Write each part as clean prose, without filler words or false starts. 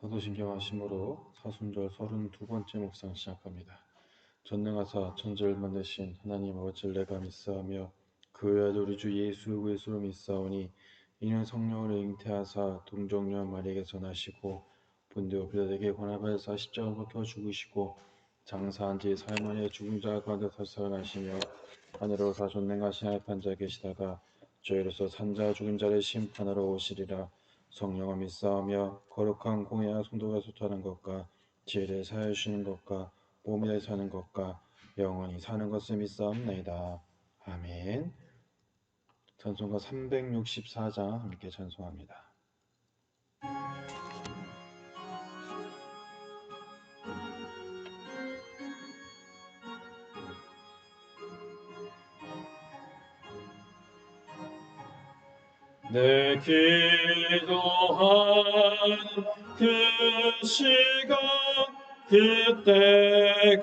사도신경하심으로 사순절 32번째 묵상 시작합니다. 전능하사 천지를 만드신 하나님 아버지를 내가 믿사하며 그 외아들 우리 주 예수 그리스도로 믿사오니 이는 성령으로 잉태하사 동정녀 마리에게서 나시고 본디오 빌라에게 고난받으사 십자가에 박혀 죽으시고 장사한 지 사흘 만에 죽은 자 가운데서 살아나시며 하늘로 사 전능하신 하나님 앉아 계시다가 저희로서 산자 죽은 자를 심판하러 오시리라. 성령을 믿사하며 거룩한 공예와 성도가 소통하는 것과 지혜를 사하시는 것과 몸에 사는 것과 영원히 사는 것을 믿사옵나이다. 아멘. 찬송가 364장 함께 찬송합니다. 내 기도한 그 시간 그때가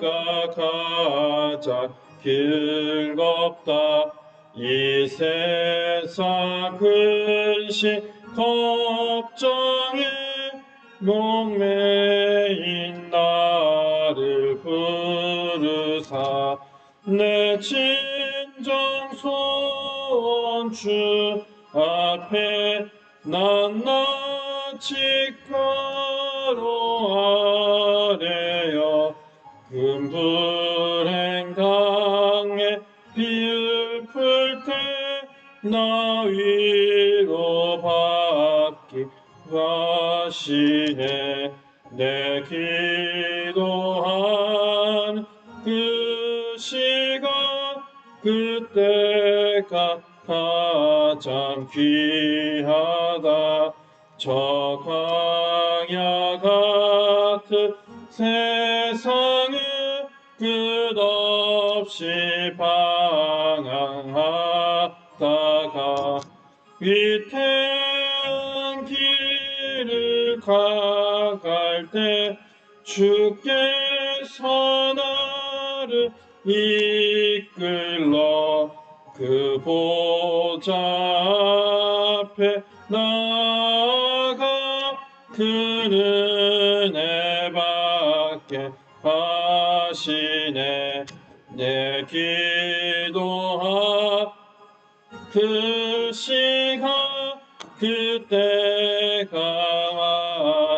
가장 즐겁다. 이 세상 근심 걱정에 목매인 나를 부르사 내 진정 소원 주 앞에 낱낱이 걸어아뢰어 금불행 강에 비를 풀 때 나 위로 받기 하시네. 내 기도한 그 시간 그때가 가장 귀하다. 저 광야 같은 세상에 끝없이 방황하다가 위태한 길을 가갈 때 주께서 나를 이끌러 그 보좌 앞에 나아가 그 은혜 받게 하시네. 내 기도하 그 시간 그때가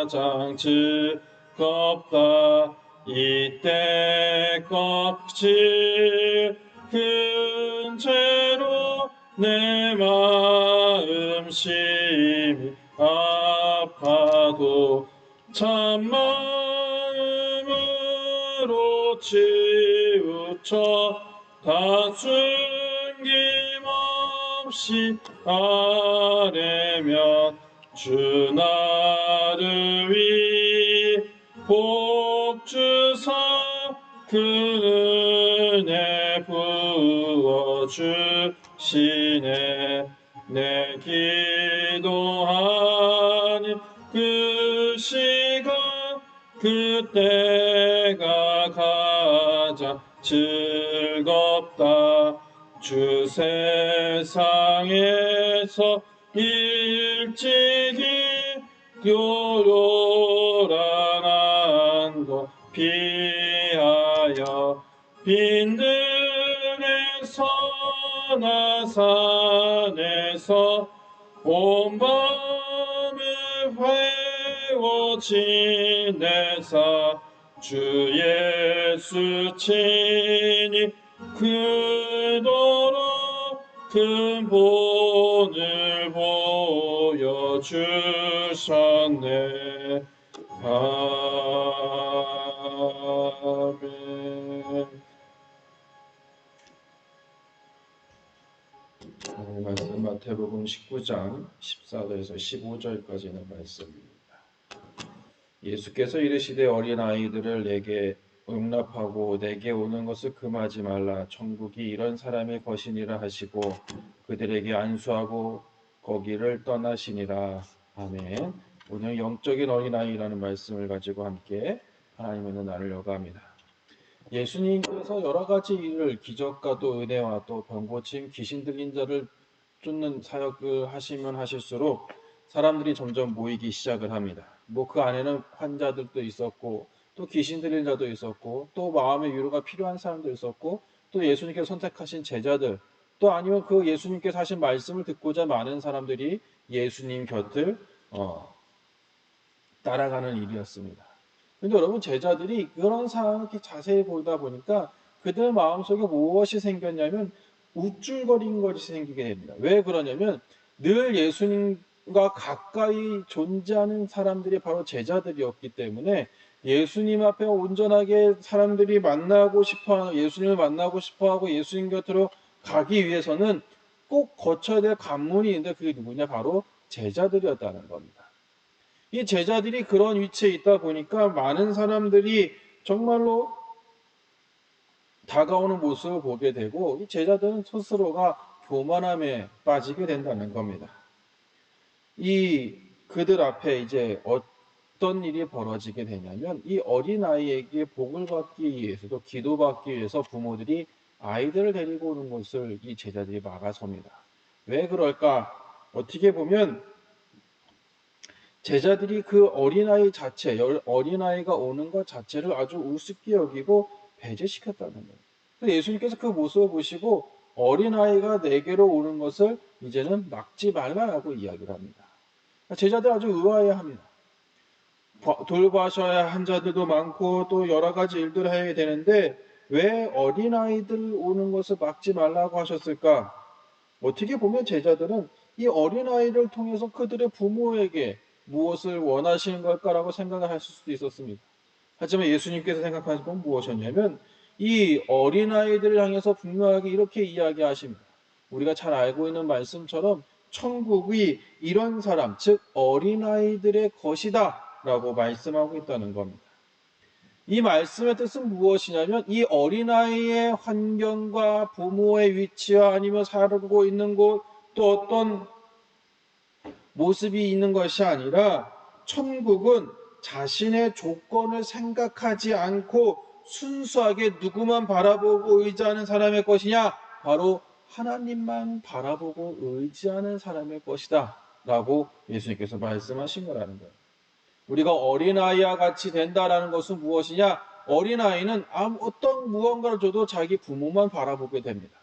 가장 즐겁다. 이때 껍질 큰 채로 내 마음 심히 아파도 참 마음으로 치우쳐 다 숨김없이 아뢰면 주 나를 위해 복 주사 그 은혜 부어 주시네. 내 기도하니 그 시간 그때가 가장 즐겁다. 주 세상에서 일찍이 요란한 것 피하여 빈들에서 나산에서 온 밤을 회워 지내사 주 예수 친히 그토록 큰 본을 보여주셨네. 아멘. 오늘 말씀 마태복음 19장 14절에서 15절까지 있는 말씀입니다. 예수께서 이르시되 어린아이들을 내게 용납하고 내게 오는 것을 금하지 말라. 천국이 이런 사람의 것이니라 하시고 그들에게 안수하고 거기를 떠나시니라. 아멘. 오늘 영적인 어린아이라는 말씀을 가지고 함께 하나님의 은혜 나누려고 합니다. 예수님께서 여러 가지 일을 기적과 또 은혜와 또 병고침 귀신 들린 자를 쫓는 사역을 하시면 하실수록 사람들이 점점 모이기 시작을 합니다. 뭐 그 안에는 환자들도 있었고 또 귀신 들린 자도 있었고 또 마음의 위로가 필요한 사람도 있었고 또 예수님께서 선택하신 제자들 또 아니면 그 예수님께서 하신 말씀을 듣고자 많은 사람들이 예수님 곁을 따라가는 일이었습니다. 그런데 여러분 제자들이 그런 상황을 이렇게 자세히 보다 보니까 그들 마음속에 무엇이 생겼냐면 우쭐거린 것이 생기게 됩니다. 왜 그러냐면 늘 예수님과 가까이 존재하는 사람들이 바로 제자들이었기 때문에 예수님 앞에 온전하게 사람들이 만나고 싶어하는 예수님을 만나고 싶어하고 예수님 곁으로 가기 위해서는 꼭 거쳐야 될 관문이 있는데 그게 누구냐? 바로 제자들이었다는 겁니다. 이 제자들이 그런 위치에 있다 보니까 많은 사람들이 정말로 다가오는 모습을 보게 되고 이 제자들은 스스로가 교만함에 빠지게 된다는 겁니다. 이 그들 앞에 이제 어떤 일이 벌어지게 되냐면 이 어린아이에게 복을 받기 위해서도 기도받기 위해서 부모들이 아이들을 데리고 오는 것을 이 제자들이 막아섭니다. 왜 그럴까? 어떻게 보면 제자들이 그 어린아이 자체, 어린아이가 오는 것 자체를 아주 우습게 여기고 배제시켰다는 거예요. 그래서 예수님께서 그 모습을 보시고 어린아이가 내게로 오는 것을 이제는 막지 말라라고 이야기를 합니다. 제자들 아주 의아해합니다. 돌봐셔야 한 자들도 많고 또 여러 가지 일들을 해야 되는데 왜 어린아이들 오는 것을 막지 말라고 하셨을까? 어떻게 보면 제자들은 이 어린아이를 통해서 그들의 부모에게 무엇을 원하시는 걸까라고 생각을 하실 수도 있었습니다. 하지만 예수님께서 생각하신 건 무엇이었냐면 이 어린아이들을 향해서 분명하게 이렇게 이야기하십니다. 우리가 잘 알고 있는 말씀처럼 천국이 이런 사람, 즉 어린아이들의 것이다 라고 말씀하고 있다는 겁니다. 이 말씀의 뜻은 무엇이냐면 이 어린아이의 환경과 부모의 위치와 아니면 살고 있는 곳 또 어떤 모습이 있는 것이 아니라 천국은 자신의 조건을 생각하지 않고 순수하게 누구만 바라보고 의지하는 사람의 것이냐? 바로 하나님만 바라보고 의지하는 사람의 것이다 라고 예수님께서 말씀하신 거라는 거예요. 우리가 어린아이와 같이 된다라는 것은 무엇이냐? 어린아이는 어떤 무언가를 줘도 자기 부모만 바라보게 됩니다.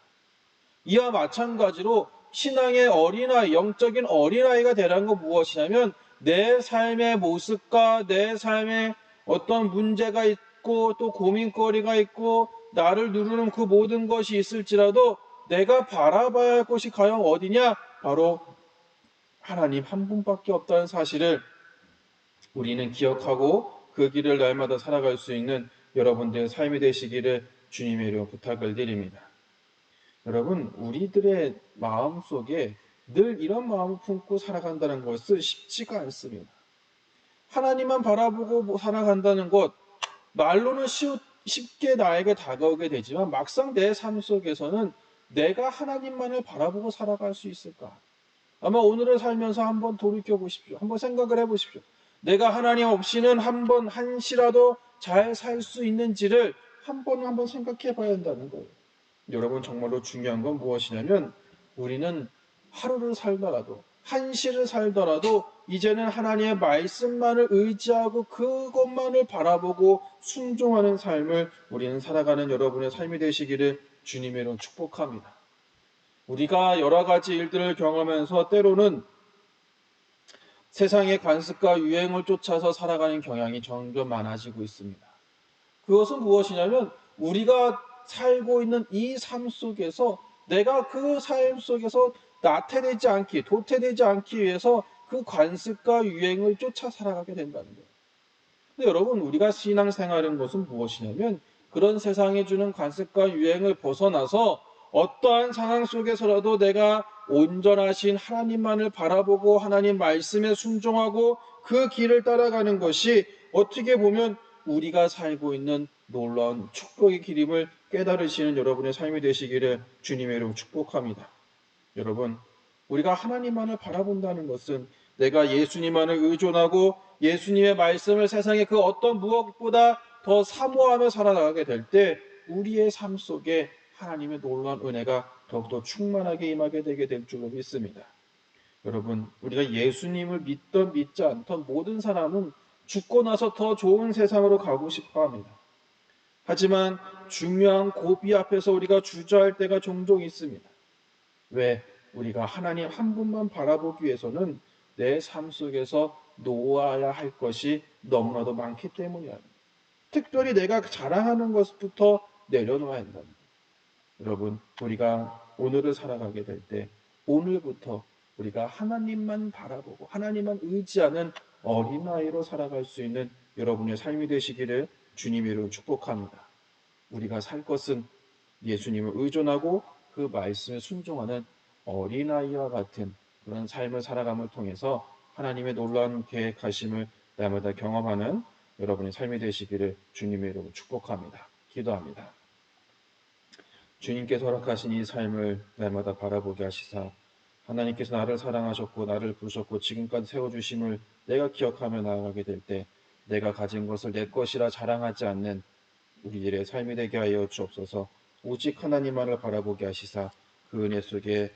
이와 마찬가지로 신앙의 어린아이, 영적인 어린아이가 되라는 건 무엇이냐면 내 삶의 모습과 내 삶에 어떤 문제가 있고 또 고민거리가 있고 나를 누르는 그 모든 것이 있을지라도 내가 바라봐야 할 곳이 과연 어디냐? 바로 하나님 한 분밖에 없다는 사실을 우리는 기억하고 그 길을 날마다 살아갈 수 있는 여러분들의 삶이 되시기를 주님의 이름으로 부탁을 드립니다. 여러분, 우리들의 마음 속에 늘 이런 마음을 품고 살아간다는 것은 쉽지가 않습니다. 하나님만 바라보고 살아간다는 것, 말로는 쉽게 나에게 다가오게 되지만 막상 내 삶 속에서는 내가 하나님만을 바라보고 살아갈 수 있을까? 아마 오늘을 살면서 한번 돌이켜 보십시오. 한번 생각을 해 보십시오. 내가 하나님 없이는 한시라도 잘 살 수 있는지를 한번 생각해 봐야 한다는 거예요. 여러분, 정말로 중요한 건 무엇이냐면 우리는 하루를 살더라도 한시를 살더라도 이제는 하나님의 말씀만을 의지하고 그것만을 바라보고 순종하는 삶을 우리는 살아가는 여러분의 삶이 되시기를 주님의 이름으로 축복합니다. 우리가 여러 가지 일들을 경험하면서 때로는 세상의 관습과 유행을 쫓아서 살아가는 경향이 점점 많아지고 있습니다. 그것은 무엇이냐면 우리가 살고 있는 이 삶 속에서 내가 그 삶 속에서 나태되지 않기, 도태되지 않기 위해서 그 관습과 유행을 쫓아 살아가게 된다는 거예요. 근데 여러분, 우리가 신앙생활인 것은 무엇이냐면 그런 세상에 주는 관습과 유행을 벗어나서 어떠한 상황 속에서라도 내가 온전하신 하나님만을 바라보고 하나님 말씀에 순종하고 그 길을 따라가는 것이 어떻게 보면 우리가 살고 있는 놀라운 축복의 길임을 깨달으시는 여러분의 삶이 되시기를 주님의 이름으로 축복합니다. 여러분, 우리가 하나님만을 바라본다는 것은 내가 예수님만을 의존하고 예수님의 말씀을 세상의 그 어떤 무엇보다 더 사모하며 살아나가게 될 때 우리의 삶 속에 하나님의 놀라운 은혜가 더욱더 충만하게 임하게 되게 될 줄로 믿습니다. 여러분, 우리가 예수님을 믿던 믿지 않던 모든 사람은 죽고 나서 더 좋은 세상으로 가고 싶어 합니다. 하지만 중요한 고비 앞에서 우리가 주저할 때가 종종 있습니다. 왜? 우리가 하나님 한 분만 바라보기 위해서는 내 삶 속에서 놓아야 할 것이 너무나도 많기 때문이야. 특별히 내가 자랑하는 것부터 내려놓아야 한답니다. 여러분, 우리가 오늘을 살아가게 될 때 오늘부터 우리가 하나님만 바라보고 하나님만 의지하는 어린아이로 살아갈 수 있는 여러분의 삶이 되시기를 주님의 이름으로 축복합니다. 우리가 살 것은 예수님을 의존하고 그 말씀에 순종하는 어린아이와 같은 그런 삶을 살아감을 통해서 하나님의 놀라운 계획하심을 날마다 경험하는 여러분의 삶이 되시기를 주님의 이름으로 축복합니다. 기도합니다. 주님께서 허락하신 이 삶을 날마다 바라보게 하시사 하나님께서 나를 사랑하셨고 나를 부르셨고 지금까지 세워주심을 내가 기억하며 나아가게 될 때 내가 가진 것을 내 것이라 자랑하지 않는 우리들의 삶이 되게 하여 주옵소서. 오직 하나님만을 바라보게 하시사 그 은혜 속에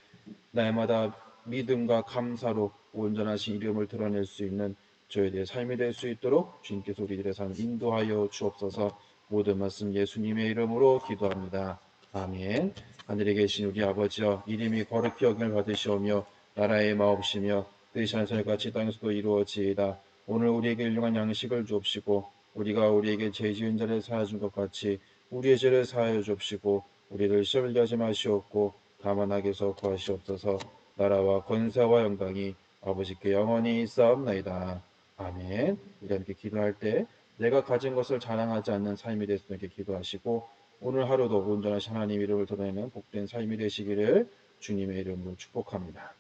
날마다 믿음과 감사로 온전하신 이름을 드러낼 수 있는 저희들의 삶이 될 수 있도록 주님께서 우리들의 삶 인도하여 주옵소서. 모든 말씀 예수님의 이름으로 기도합니다. 아멘. 하늘에 계신 우리 아버지여, 이름이 거룩히 여김을 받으시오며 나라의 마옵시며 뜻이 하늘같이 땅에서도 이루어지이다. 오늘 우리에게 일용할 양식을 주옵시고 우리가 우리에게 죄 지은 자를 사하여 준 것 같이 우리의 죄를 사하여 주옵시고 우리를 시험에 하지 마시옵고 다만 악에서 구하시옵소서. 나라와 권세와 영광이 아버지께 영원히 있사옵나이다. 아멘. 우리 함께 기도할 때 내가 가진 것을 자랑하지 않는 삶이 될 수 있게 기도하시고 오늘 하루도 온전하신 하나님 이름을 드러내는 복된 삶이 되시기를 주님의 이름으로 축복합니다.